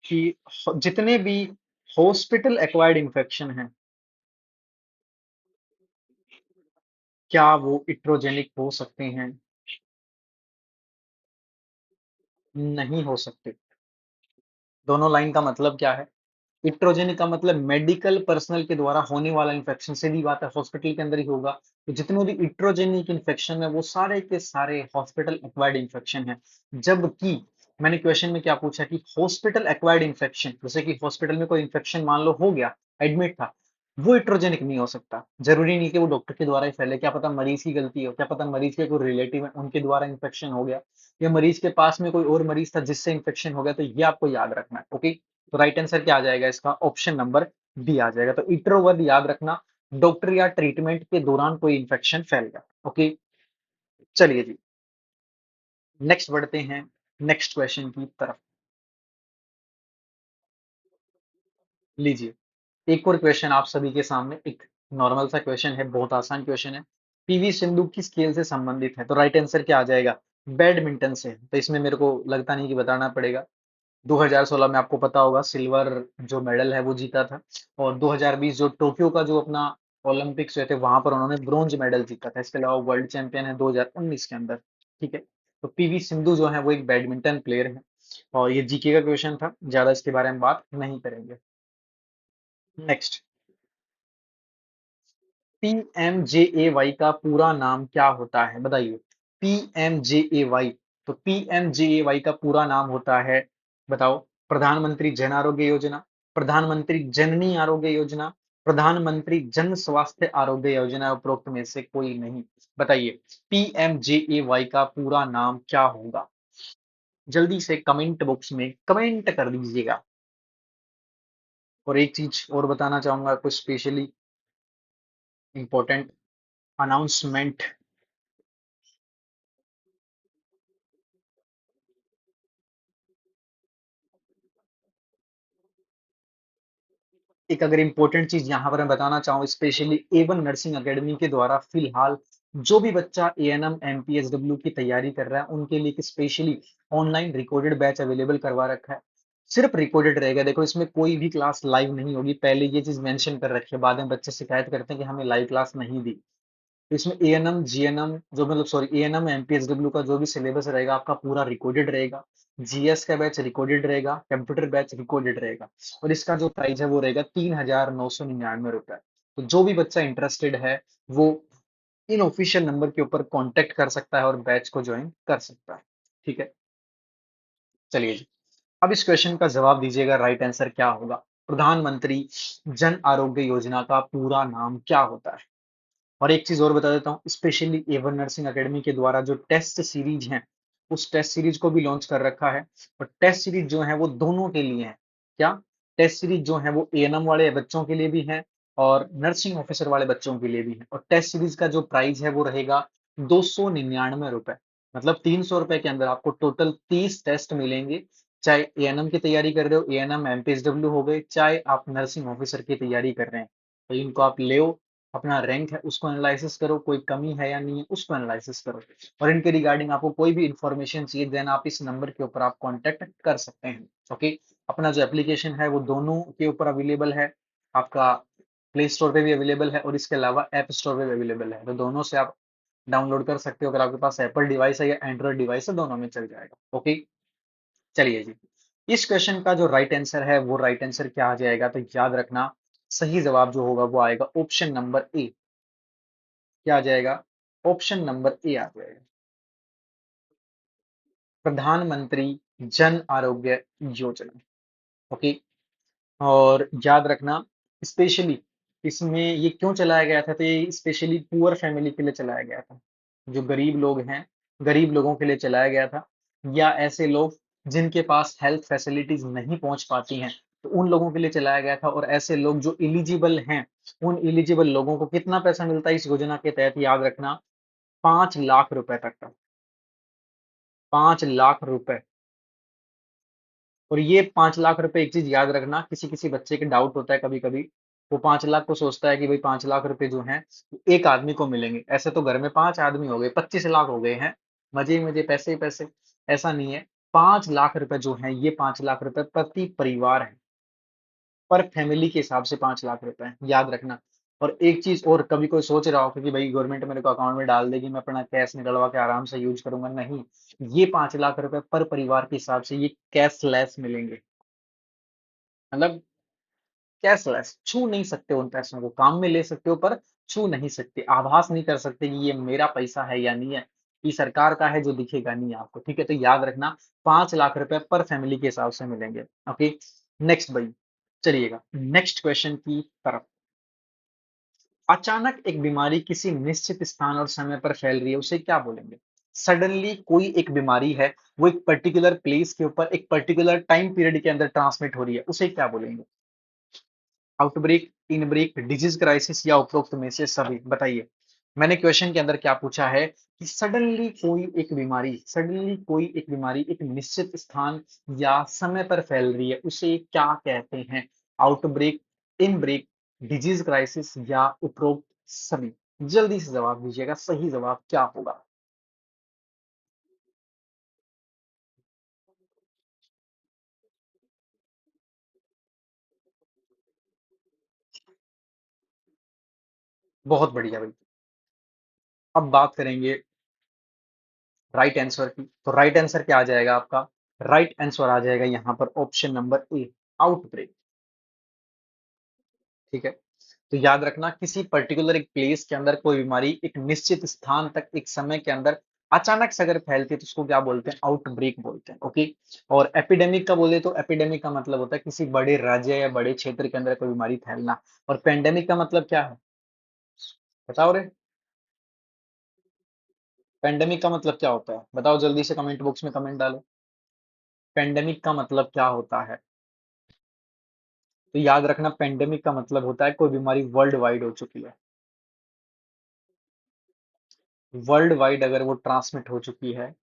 [SPEAKER 1] कि जितने भी हॉस्पिटल एक्वायर्ड इन्फेक्शन हैं, क्या वो इट्रोजेनिक हो सकते हैं? नहीं हो सकते। दोनों लाइन का मतलब क्या है? इट्रोजेनिक का मतलब मेडिकल पर्सनल के द्वारा होने वाला इन्फेक्शन, सीधी बात है हॉस्पिटल के अंदर ही होगा। तो जितने भी इट्रोजेनिक इन्फेक्शन है वो सारे के सारे हॉस्पिटल एक्वायर्ड इन्फेक्शन है। जबकि मैंने क्वेश्चन में क्या पूछा कि हॉस्पिटल एक्वायर्ड इन्फेक्शन, जैसे कि हॉस्पिटल में कोई इन्फेक्शन मान लो हो गया, एडमिट था, वो इट्रोजेनिक नहीं हो सकता। जरूरी नहीं कि वो डॉक्टर के द्वारा ही फैले, क्या पता मरीज की गलती हो, क्या पता मरीज के कोई रिलेटिव है उनके द्वारा इन्फेक्शन हो गया, या मरीज के पास में कोई और मरीज था जिससे इन्फेक्शन हो गया। तो ये आपको याद रखना है। ओके, तो राइट आंसर क्या आ जाएगा इसका? ऑप्शन नंबर बी आ जाएगा। तो इंट्रोवर्ट याद रखना, डॉक्टर या ट्रीटमेंट के दौरान कोई इंफेक्शन फैल गया। ओके, चलिए जी, नेक्स्ट बढ़ते हैं नेक्स्ट क्वेश्चन की तरफ। लीजिए, एक और क्वेश्चन आप सभी के सामने, एक नॉर्मल सा क्वेश्चन है, बहुत आसान क्वेश्चन है। पीवी सिंधु किस खेल से संबंधित है? तो राइट आंसर क्या आ जाएगा? बैडमिंटन से। तो इसमें मेरे को लगता नहीं कि बताना पड़ेगा। 2016 में आपको पता होगा सिल्वर जो मेडल है वो जीता था। और 2020 जो टोक्यो का जो अपना ओलंपिक्स हुए थे वहां पर उन्होंने ब्रॉन्ज मेडल जीता था। इसके अलावा वर्ल्ड चैंपियन है 2019 के अंदर। ठीक है, तो पीवी सिंधु जो है वो एक बैडमिंटन प्लेयर है। और ये जीके का क्वेश्चन था, ज्यादा इसके बारे में बात नहीं करेंगे। नेक्स्ट, पीएमजेएवाई का पूरा नाम क्या होता है? बताइए। पीएमजेएवाई, तो पीएमजेएवाई का पूरा नाम होता है, बताओ। प्रधानमंत्री जन आरोग्य योजना, प्रधानमंत्री जननी आरोग्य योजना, प्रधानमंत्री जन स्वास्थ्य आरोग्य योजना, उपरोक्त में से कोई नहीं। बताइए, पीएमजेएवाई का पूरा नाम क्या होगा? जल्दी से कमेंट बॉक्स में कमेंट कर दीजिएगा। और एक चीज और बताना चाहूंगा, कुछ स्पेशली इंपॉर्टेंट अनाउंसमेंट। एक अगर इम्पोर्टेंट चीज यहाँ पर मैं बताना चाहूँ, स्पेशली A1 नर्सिंग अकेडमी के द्वारा फिलहाल जो भी बच्चा ANM MPSW की तैयारी कर रहा है उनके लिए एक specially online recorded batch available करवा रखा है। सिर्फ रिकॉर्डेड रहेगा, देखो इसमें कोई भी क्लास लाइव नहीं होगी, पहले ये चीज मेंशन कर रखी है, बाद में बच्चे शिकायत करते हैं कि हमें लाइव क्लास नहीं दी। तो इसमें एएनएम जीएनएम जो मतलब सॉरी एएनएम एमपीएसडब्ल्यू का जो भी सिलेबस रहेगा आपका पूरा रिकॉर्डेड रहेगा। जीएस का बैच रिकॉर्डेड रहेगा, कंप्यूटर बैच रिकॉर्डेड रहेगा। और इसका जो प्राइस है वो रहेगा 3,999 रुपए। तो जो भी बच्चा इंटरेस्टेड है वो इन ऑफिशियल नंबर के ऊपर कांटेक्ट कर सकता है और बैच को ज्वाइन कर सकता है। ठीक है, चलिए जी, अब इस क्वेश्चन का जवाब दीजिएगा, राइट आंसर क्या होगा? प्रधानमंत्री जन आरोग्य योजना का पूरा नाम क्या होता है? और एक चीज और बता देता हूँ, स्पेशली A1 नर्सिंग एकेडमी के द्वारा जो टेस्ट सीरीज है उस टेस्ट सीरीज को भी लॉन्च कर रखा है। और टेस्ट सीरीज जो है वो दोनों के लिए है। क्या? टेस्ट सीरीज जो है वो ANM वाले बच्चों के लिए भी है और नर्सिंग ऑफिसर वाले बच्चों के लिए भी है। और टेस्ट सीरीज का जो प्राइस है वो रहेगा 299 रुपए। मतलब 300 रुपए के अंदर आपको टोटल 30 टेस्ट मिलेंगे। चाहे ANM की तैयारी कर रहे हो, ANM MPSW हो गए, चाहे आप नर्सिंग ऑफिसर की तैयारी कर रहे हैं, तो इनको आप ले, अपना रैंक है उसको एनालिसिस करो, कोई कमी है या नहीं है उसको एनालिसिस करो। और इनके रिगार्डिंग आपको कोई भी इंफॉर्मेशन चाहिए देन आप इस नंबर के ऊपर आप कांटेक्ट कर सकते हैं। ओके, अपना जो एप्लीकेशन है वो दोनों के ऊपर अवेलेबल है। आपका प्ले स्टोर पे भी अवेलेबल है और इसके अलावा ऐप स्टोर पे भी अवेलेबल है। तो दोनों से आप डाउनलोड कर सकते हो। अगर आपके पास एप्पल डिवाइस है या एंड्रॉइड डिवाइस है, दोनों में चल जाएगा। ओके, चलिए जी, इस क्वेश्चन का जो राइट आंसर है वो राइट आंसर क्या आ जाएगा? तो याद रखना, सही जवाब जो होगा वो आएगा ऑप्शन नंबर ए। क्या आ जाएगा? ऑप्शन नंबर ए आ जाएगा, प्रधानमंत्री जन आरोग्य योजना। ओके, और याद रखना, स्पेशली इसमें ये क्यों चलाया गया था? तो ये स्पेशली पुअर फैमिली के लिए चलाया गया था। जो गरीब लोग हैं, गरीब लोगों के लिए चलाया गया था, या ऐसे लोग जिनके पास हेल्थ फैसिलिटीज नहीं पहुंच पाती हैं, तो उन लोगों के लिए चलाया गया था। और ऐसे लोग जो इलिजिबल हैं, उन इलिजिबल लोगों को कितना पैसा मिलता है इस योजना के तहत? याद रखना, 5 लाख रुपए तक का। 5 लाख रुपए। और ये 5 लाख रुपए, एक चीज याद रखना, किसी किसी बच्चे के डाउट होता है कभी कभी, वो 5 लाख को सोचता है कि भाई 5 लाख रुपए जो हैं एक आदमी को मिलेंगे। ऐसे तो घर में 5 आदमी हो गए, 25 लाख हो गए हैं, मजे ही मजे, पैसे ही पैसे। ऐसा नहीं है। 5 लाख रुपए जो है, ये 5 लाख रुपए प्रति परिवार है, पर फैमिली के हिसाब से 5 लाख रुपए हैं, याद रखना। और एक चीज और, कभी कोई सोच रहा हो कि भाई गवर्नमेंट मेरे को अकाउंट में डाल देगी, मैं अपना कैश निकलवा के आराम से यूज करूंगा, नहीं। ये 5 लाख रुपए पर परिवार के हिसाब से ये कैशलेस मिलेंगे। मतलब कैशलेस, छू नहीं सकते उन पैसों को, काम में ले सकते हो पर छू नहीं सकते, आभास नहीं कर सकते कि ये मेरा पैसा है या नहीं है, ये सरकार का है जो दिखेगा नहीं आपको, ठीक है। तो याद रखना, 5 लाख रुपए पर फैमिली के हिसाब से मिलेंगे। ओके, नेक्स्ट भाई, चलिएगा नेक्स्ट क्वेश्चन की तरफ। अचानक एक बीमारी किसी निश्चित स्थान और समय पर फैल रही है, उसे क्या बोलेंगे? सडनली कोई एक बीमारी है, वो एक पर्टिकुलर प्लेस के ऊपर एक पर्टिकुलर टाइम पीरियड के अंदर ट्रांसमिट हो रही है, उसे क्या बोलेंगे? आउटब्रेक, इनब्रेक, डिजीज क्राइसिस या उपरोक्त में से सभी, बताइए। मैंने क्वेश्चन के अंदर क्या पूछा है कि सडनली कोई एक बीमारी एक निश्चित स्थान या समय पर फैल रही है, उसे क्या कहते हैं? आउटब्रेक, इनब्रेक, डिजीज क्राइसिस या उपरोक्त सभी। जल्दी से जवाब दीजिएगा, सही जवाब क्या होगा? बहुत बढ़िया भाई। अब बात करेंगे राइट आंसर की। तो राइट आंसर क्या आ जाएगा आपका? राइट आंसर आ जाएगा यहाँ पर ऑप्शन नंबर ए, आउटब्रेक। ठीक है। तो याद रखना, किसी पर्टिकुलर एक प्लेस के अंदर कोई बीमारी एक निश्चित स्थान तक एक समय के अंदर अचानक से अगर फैलती है तो उसको क्या बोलते हैं? आउटब्रेक बोलते हैं। ओके। और एपिडेमिक का बोले तो एपिडेमिक का मतलब होता है किसी बड़े राज्य या बड़े क्षेत्र के अंदर कोई बीमारी फैलना। और पेंडेमिक का मतलब क्या है? बताओ रे। पेंडेमिक का मतलब क्या होता है? बताओ जल्दी से, कमेंट बॉक्स में कमेंट डालो। पेंडेमिक का मतलब क्या होता है? तो याद रखना, पेंडेमिक का मतलब होता है कोई बीमारी वर्ल्ड वाइड हो चुकी है। वर्ल्ड वाइड अगर वो ट्रांसमिट हो चुकी है,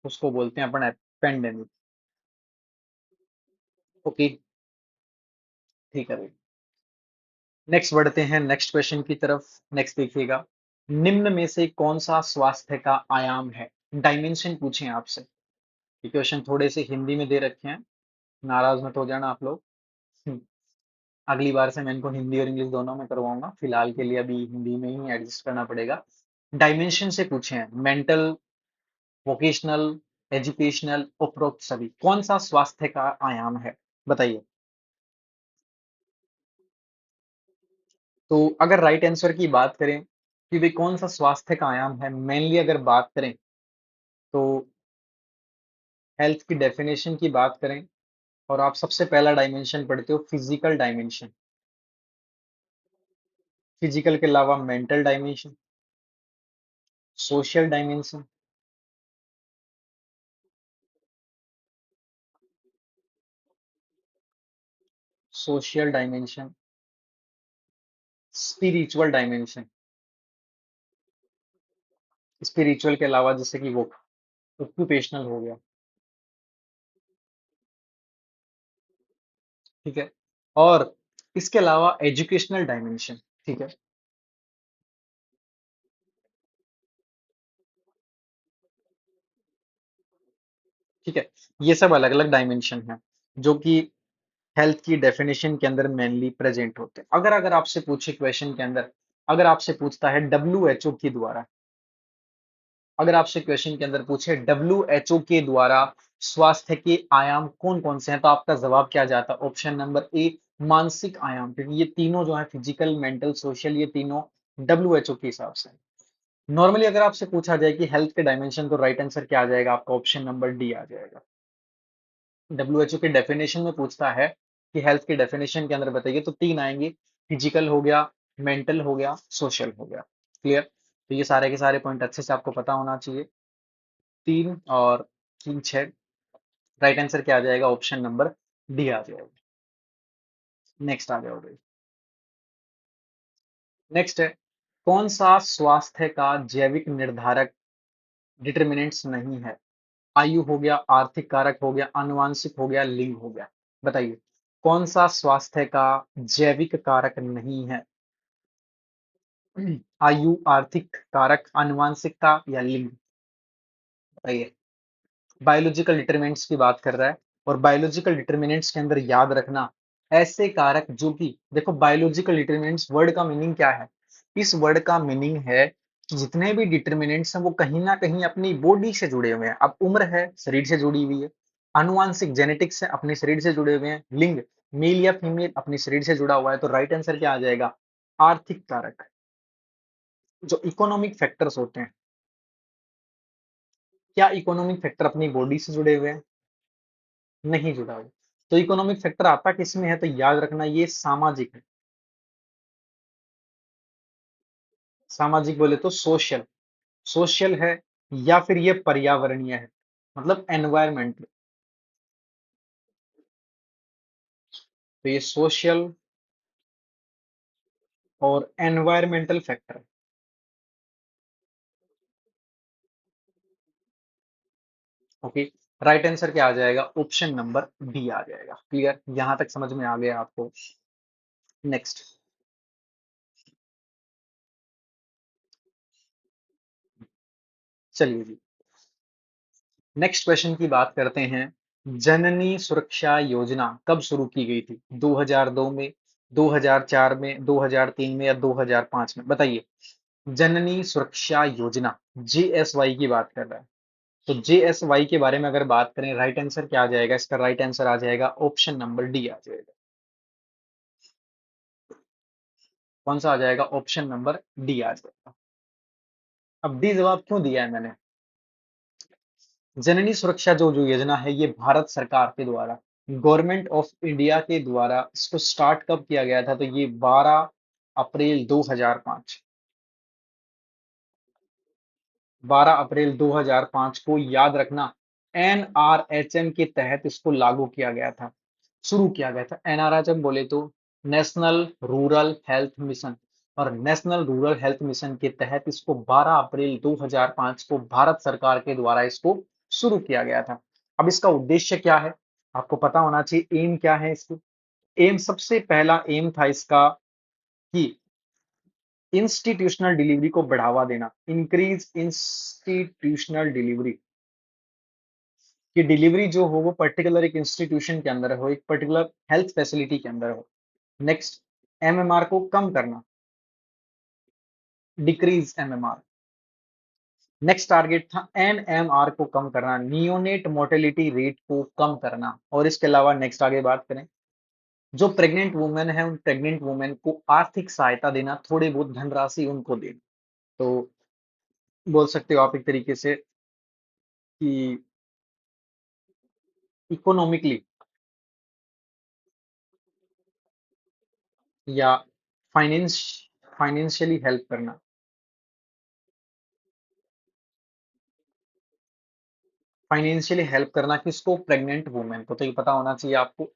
[SPEAKER 1] उसको बोलते हैं अपन पेंडेमिक। ओके, ठीक है भाई। नेक्स्ट बढ़ते हैं नेक्स्ट क्वेश्चन की तरफ। नेक्स्ट देखिएगा, निम्न में से कौन सा स्वास्थ्य का आयाम है? डायमेंशन पूछे हैं आपसे। ये क्वेश्चन थोड़े से हिंदी में दे रखे हैं, नाराज मत हो जाना आप लोग। अगली बार से मैं इनको हिंदी और इंग्लिश दोनों में करवाऊंगा, फिलहाल के लिए अभी हिंदी में ही एडजस्ट करना पड़ेगा। डायमेंशन से पूछे हैं, मेंटल, वोकेशनल, एजुकेशनल, उपरोक्त सभी, कौन सा स्वास्थ्य का आयाम है? बताइए। तो अगर राइट आंसर की बात करें कि वे कौन सा स्वास्थ्य का आयाम है, मेनली अगर बात करें तो हेल्थ की डेफिनेशन की बात करें, और आप सबसे पहला डायमेंशन पढ़ते हो फिजिकल डायमेंशन। फिजिकल के अलावा mental dimension, social dimension, social dimension, spiritual dimension. Spiritual के अलावा जैसे कि वो ऑक्यूपेशनल हो गया। ठीक है। और इसके अलावा एजुकेशनल डायमेंशन। ठीक है। ठीक है। ये सब अलग अलग डायमेंशन है जो कि हेल्थ की डेफिनेशन के अंदर मेनली प्रेजेंट होते हैं। अगर अगर आपसे पूछे क्वेश्चन के अंदर, अगर आपसे पूछता है डब्ल्यू के द्वारा, अगर आपसे क्वेश्चन के अंदर पूछे डब्ल्यू के द्वारा स्वास्थ्य के आयाम कौन कौन से हैं, तो आपका जवाब क्या जाता है? ऑप्शन नंबर ए, मानसिक आयाम, क्योंकि ये तीनों जो है फिजिकल, मेंटल, सोशल, ये तीनों डब्ल्यू के हिसाब से। नॉर्मली अगर आपसे पूछा जाए कि हेल्थ के डायमेंशन, तो राइट आंसर क्या आ जाएगा आपका? ऑप्शन नंबर डी आ जाएगा। डब्ल्यूएचओ के डेफिनेशन में पूछता है कि हेल्थ के डेफिनेशन के अंदर बताइए, तो तीन आएंगे, फिजिकल हो गया, मेंटल हो गया, सोशल हो गया। क्लियर? तो ये सारे के सारे पॉइंट अच्छे से आपको पता होना चाहिए। तीन और तीन छह, राइट आंसर क्या आ जाएगा? ऑप्शन नंबर डी आ जाएगा। नेक्स्ट आ जाओ भाई। नेक्स्ट है, कौन सा स्वास्थ्य का जैविक निर्धारक डिटर्मिनेंट्स नहीं है? आयु हो गया, आर्थिक कारक हो गया, आनुवांशिक हो गया, लिंग हो गया। बताइए कौन सा स्वास्थ्य का जैविक कारक नहीं है? आयु, आर्थिक कारक, आनुवांशिकता या लिंग? बताइए। बायोलॉजिकल डिटरमिनेंट्स की बात कर रहा है, और बायोलॉजिकल डिटरमिनेंट्स के अंदर याद रखना ऐसे कारक जो कि देखो, बायोलॉजिकल डिटरमिनेंट्स वर्ड का मीनिंग क्या है? इस वर्ड का मीनिंग है कि जितने भी डिटरमिनेंट्स हैं वो कहीं ना कहीं अपनी बॉडी से जुड़े हुए हैं। अब उम्र है, शरीर से जुड़ी हुई है। आनुवांशिक जेनेटिक्स है, अपने शरीर से जुड़े हुए हैं। लिंग, मेल या फीमेल, अपने शरीर से जुड़ा हुआ है। तो राइट आंसर क्या आ जाएगा? आर्थिक कारक। जो इकोनॉमिक फैक्टर्स होते हैं, क्या इकोनॉमिक फैक्टर अपनी बॉडी से जुड़े हुए हैं? नहीं जुड़ा हुआ। तो इकोनॉमिक फैक्टर आता किसमें है? तो याद रखना ये सामाजिक है। सामाजिक बोले तो सोशल, सोशल है, या फिर ये पर्यावरणीय है, मतलब एनवायरमेंट। तो ये सोशल और environmental factor. Okay, right answer क्या आ जाएगा? ऑप्शन नंबर बी आ जाएगा। क्लियर, यहां तक समझ में आ गया आपको? नेक्स्ट, चलिए जी, नेक्स्ट क्वेश्चन की बात करते हैं। जननी सुरक्षा योजना कब शुरू की गई थी? 2002 में, 2004 में, 2003 में या 2005 में? बताइए। जननी सुरक्षा योजना, जेएसवाई की बात कर रहा है। तो जेएसवाई के बारे में अगर बात करें, राइट आंसर क्या आ जाएगा? इसका राइट आंसर आ जाएगा ऑप्शन नंबर डी आ जाएगा। कौन सा आ जाएगा? ऑप्शन नंबर डी आ जाएगा। अब डी जवाब क्यों दिया है मैंने? जननी सुरक्षा जो योजना है, ये भारत सरकार के द्वारा, गवर्नमेंट ऑफ इंडिया के द्वारा इसको स्टार्ट कब किया गया था? तो ये 12 अप्रैल 2005, 12 अप्रैल 2005 को, याद रखना, एनआरएचएम के तहत इसको लागू किया गया था, शुरू किया गया था। एनआरएचएम बोले तो नेशनल रूरल हेल्थ मिशन, और नेशनल रूरल हेल्थ मिशन के तहत इसको 12 अप्रैल 2005 को भारत सरकार के द्वारा इसको शुरू किया गया था। अब इसका उद्देश्य क्या है? आपको पता होना चाहिए। एम क्या है इसकी? एम, सबसे पहला एम था इसका कि इंस्टीट्यूशनल डिलीवरी को बढ़ावा देना, इंक्रीज इंस्टीट्यूशनल डिलीवरी, कि डिलीवरी जो हो वो पर्टिकुलर एक इंस्टीट्यूशन के अंदर हो, एक पर्टिकुलर हेल्थ फैसिलिटी के अंदर हो। नेक्स्ट, एमएमआर को कम करना, डिक्रीज एमएमआर। नेक्स्ट टारगेट था एनएमआर को कम करना, नियोनेट मोर्टेलिटी रेट को कम करना। और इसके अलावा नेक्स्ट आगे बात करें, जो प्रेग्नेंट वुमेन है उन प्रेग्नेंट वुमेन को आर्थिक सहायता देना, थोड़ी बहुत धनराशि उनको देना। तो बोल सकते हो आप एक तरीके से कि इकोनॉमिकली या फाइनेंस फाइनेंशियली हेल्प करना। फाइनेंशियली हेल्प करना किसको? प्रेग्नेंट वुमेन को। तो ये पता होना चाहिए आपको।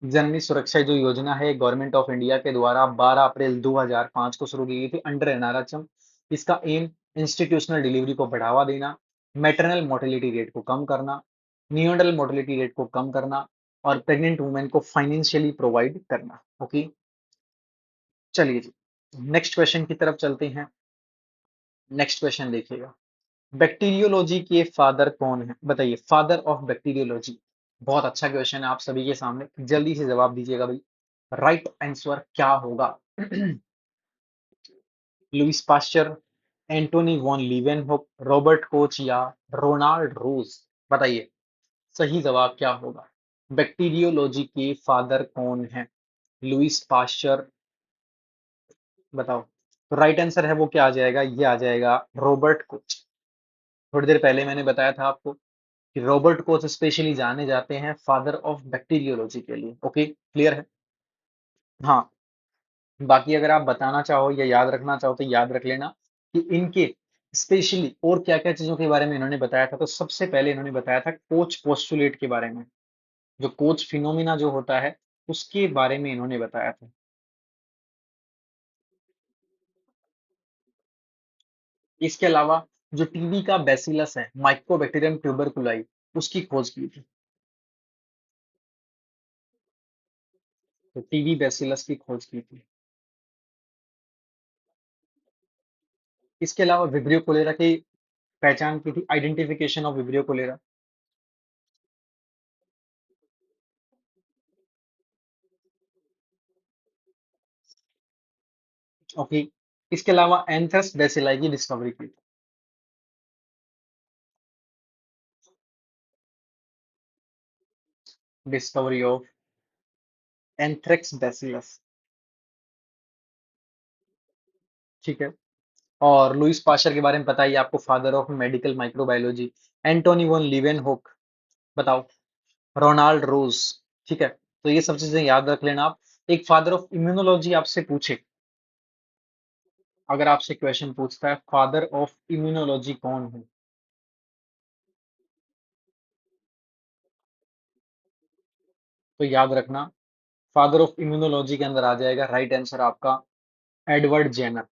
[SPEAKER 1] जननी सुरक्षा जो योजना है गवर्नमेंट ऑफ इंडिया के द्वारा 12 अप्रैल 2005 को शुरू की गई थी अंडर एनआरएचएम। इसका एम इंस्टीट्यूशनल डिलीवरी को बढ़ावा देना, मैटरनल मोर्टेलिटी रेट को कम करना, नियोनटल मोर्टेलिटी रेट को कम करना, और प्रेग्नेंट वुमेन को फाइनेंशियली प्रोवाइड करना। ओके, चलिए जी, नेक्स्ट क्वेश्चन की तरफ चलते हैं। नेक्स्ट क्वेश्चन देखिएगा। बैक्टीरियोलॉजी के फादर कौन है? बताइए, फादर ऑफ बैक्टीरियोलॉजी। बहुत अच्छा क्वेश्चन है आप सभी के सामने, जल्दी से जवाब दीजिएगा भाई। राइट आंसर क्या होगा? Louis Pasteur, Antonie von Leeuwenhoek, Robert Koch या रोनाल्ड रोज? बताइए सही जवाब क्या होगा? बैक्टीरियोलॉजी के फादर कौन है? लुइस पास्चर, बताओ। तो राइट आंसर है वो क्या आ जाएगा? ये आ जाएगा रॉबर्ट कोच। थोड़ी देर पहले मैंने बताया था आपको कि रॉबर्ट कोच स्पेशली जाने जाते हैं फादर ऑफ बैक्टीरियोलॉजी के लिए। ओके, क्लियर है? हाँ, बाकी अगर आप बताना चाहो या याद रखना चाहो तो याद रख लेना कि इनके स्पेशली और क्या क्या चीजों के बारे में इन्होंने बताया था। तो सबसे पहले इन्होंने बताया था कोच पोस्टुलेट के बारे में, जो कोच फिनोमिना जो होता है उसके बारे में इन्होंने बताया था। इसके अलावा जो टीबी का बैसिलस है, माइकोबैक्टीरियम ट्यूबरकुलाई, उसकी खोज की थी। तो टीबी बैसिलस की खोज की थी। इसके अलावा विब्रियो कोलेरा की पहचान की थी, identification of Vibrio cholerae. Okay. इसके अलावा एंथ्रस बैसिलाई की डिस्कवरी की थी। Discovery of anthrax bacillus. ठीक है। और लुइस पाश्चर के बारे में बताइए, आपको father of medical microbiology. Antonie von Leeuwenhoek, बताओ। Ronald Ross. ठीक है, तो ये सब चीजें याद रख लेना आप। एक फादर ऑफ इम्यूनोलॉजी आपसे पूछे, अगर आपसे क्वेश्चन पूछता है फादर ऑफ इम्यूनोलॉजी कौन है, तो याद रखना फादर ऑफ इम्यूनोलॉजी के अंदर आ जाएगा राइट आंसर आपका Edward Jenner.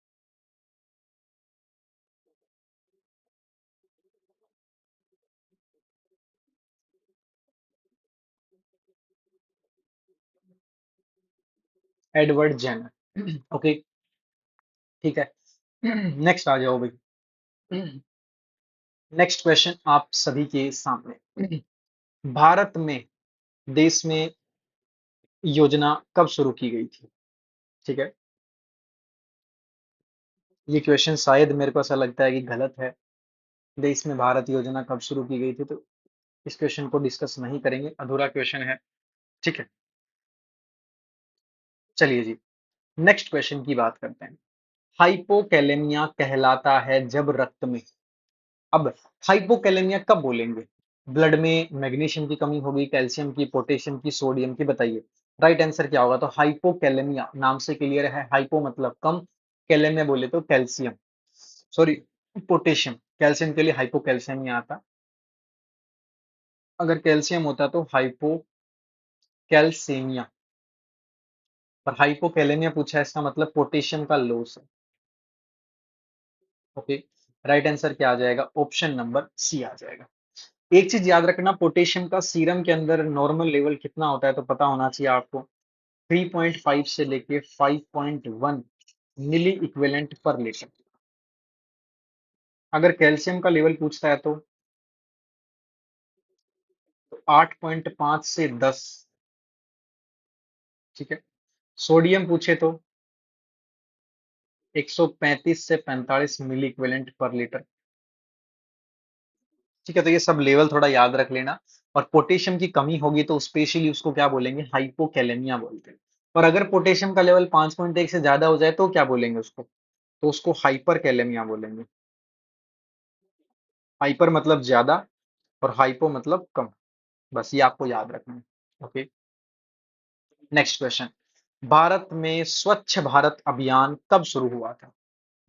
[SPEAKER 1] Edward Jenner. Okay. ठीक है। नेक्स्ट आ जाओ भाई। नेक्स्ट क्वेश्चन आप सभी के सामने। भारत में, देश में योजना कब शुरू की गई थी? ठीक है। ये क्वेश्चन शायद मेरे को ऐसा लगता है कि गलत है। देश में भारत योजना कब शुरू की गई थी, तो इस क्वेश्चन को डिस्कस नहीं करेंगे, अधूरा क्वेश्चन है। ठीक है। चलिए जी, नेक्स्ट क्वेश्चन की बात करते हैं। हाइपोकैलेमिया कहलाता है जब रक्त में, अब हाइपोकैलेमिया कब बोलेंगे? ब्लड में मैग्नीशियम की कमी होगी, कैल्शियम की, पोटेशियम की, सोडियम की, बताइए। राइट आंसर क्या होगा? तो हाइपोकैलेमिया नाम से क्लियर है, हाइपो मतलब कम, कैलेमिया बोले तो कैल्शियम, सॉरी पोटेशियम, कैल्शियम के लिए हाइपोकैल्शियमिया आता। अगर कैल्शियम होता तो हाइपोकैल्सेमिया, पर हाइपोकैलेमिया पूछा है, इसका मतलब पोटेशियम का लॉस है। ओके। राइट आंसर क्या आ जाएगा? ऑप्शन नंबर सी आ जाएगा। एक चीज याद रखना, पोटेशियम का सीरम के अंदर नॉर्मल लेवल कितना होता है, तो पता होना चाहिए आपको। 3.5 से लेके 5.1 मिली इक्विवेलेंट पर लीटर। अगर कैल्शियम का लेवल पूछता है तो 8.5 से 10। ठीक है। सोडियम पूछे तो 135 से 45 मिली इक्विवेलेंट पर लीटर। ठीक है, तो ये सब लेवल थोड़ा याद रख लेना। और पोटेशियम की कमी होगी तो स्पेशली उसको क्या बोलेंगे? हाइपोकैलेमिया बोलते हैं। और अगर पोटेशियम का लेवल 5.1 से ज्यादा हो जाए तो क्या बोलेंगे उसको? तो उसको हाइपर कैलेमिया बोलेंगे। हाइपर मतलब ज्यादा, और हाइपो मतलब कम। बस ये आपको याद रखना है। ओके। Next question. भारत में स्वच्छ भारत अभियान कब शुरू हुआ था?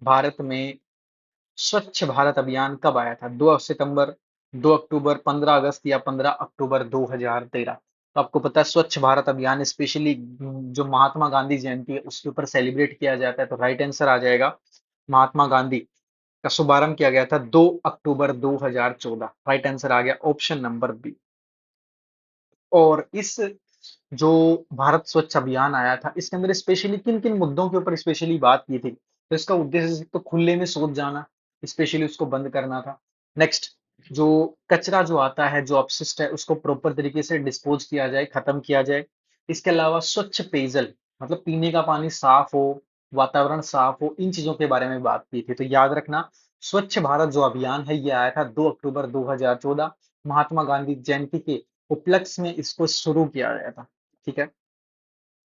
[SPEAKER 1] भारत में स्वच्छ भारत अभियान कब आया था? 2 सितंबर, 2 अक्टूबर, 15 अगस्त या 15 अक्टूबर 2013? तो आपको पता है स्वच्छ भारत अभियान स्पेशली जो महात्मा गांधी जयंती है उसके ऊपर सेलिब्रेट किया जाता है, तो राइट आंसर आ जाएगा महात्मा गांधी का शुभारंभ किया गया था 2 अक्टूबर 2014। राइट आंसर आ गया ऑप्शन नंबर बी। और इस जो भारत स्वच्छ अभियान आया था इसके अंदर स्पेशली किन किन मुद्दों के ऊपर स्पेशली बात की थी? तो इसका उद्देश्य तो खुले में शौच जाना, स्पेशली उसको बंद करना था। नेक्स्ट, जो कचरा जो आता है, जो अपशिष्ट है, उसको प्रॉपर तरीके से डिस्पोज किया जाए, खत्म किया जाए। इसके अलावा स्वच्छ पेयजल, मतलब पीने का पानी साफ हो, वातावरण साफ हो, इन चीजों के बारे में बात की थी। तो याद रखना स्वच्छ भारत जो अभियान है ये आया था 2 अक्टूबर 2014, महात्मा गांधी जयंती के उपलक्ष्य में इसको शुरू किया गया था। ठीक है।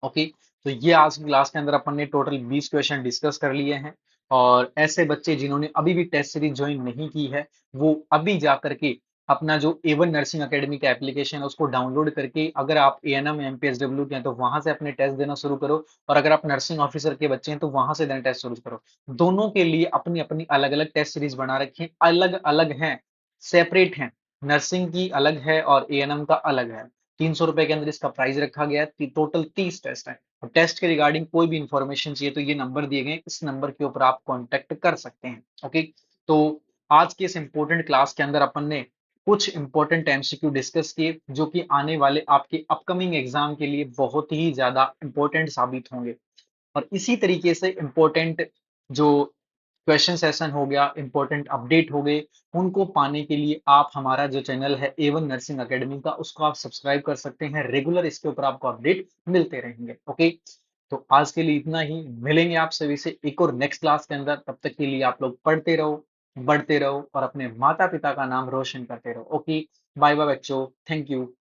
[SPEAKER 1] ओके। तो ये आज की क्लास के अंदर अपन ने टोटल 20 क्वेश्चन डिस्कस कर लिए हैं। और ऐसे बच्चे जिन्होंने अभी भी टेस्ट सीरीज ज्वाइन नहीं की है वो अभी जा करके अपना जो A1 नर्सिंग एकेडमी का एप्लीकेशन है उसको डाउनलोड करके, अगर आप ANM MPSW के हैं तो वहां से अपने टेस्ट देना शुरू करो, और अगर आप नर्सिंग ऑफिसर के बच्चे हैं तो वहां से देना टेस्ट शुरू करो। दोनों के लिए अपनी अपनी अलग अलग टेस्ट सीरीज बना रखी है, अलग अलग हैं, सेपरेट हैं। नर्सिंग की अलग है और ANM का अलग है। 300 रुपए के अंदर इसका प्राइस रखा गया है। टोटल 30 टेस्ट है। और टेस्ट के रिगार्डिंग कोई भी इंफॉर्मेशन चाहिए तो ये नंबर दिए गए, इस नंबर के ऊपर आप कांटेक्ट कर सकते हैं। ओके। तो आज के इस इंपॉर्टेंट क्लास के अंदर अपन ने कुछ इंपॉर्टेंट एमसीक्यू डिस्कस किए जो कि आने वाले आपके अपकमिंग एग्जाम के लिए बहुत ही ज़्यादा इंपॉर्टेंट साबित होंगे। और इसी तरीके से इम्पोर्टेंट जो क्वेश्चन सेशन हो गया, इम्पोर्टेंट अपडेट हो गए, उनको पाने के लिए आप हमारा जो चैनल है A1 नर्सिंग अकेडमी का उसको आप सब्सक्राइब कर सकते हैं। रेगुलर इसके ऊपर आपको अपडेट मिलते रहेंगे। ओके, तो आज के लिए इतना ही। मिलेंगे आप सभी से एक और नेक्स्ट क्लास के अंदर। तब तक के लिए आप लोग पढ़ते रहो, बढ़ते रहो और अपने माता पिता का नाम रोशन करते रहो। ओके, बाय बाय बच्चों, थैंक यू।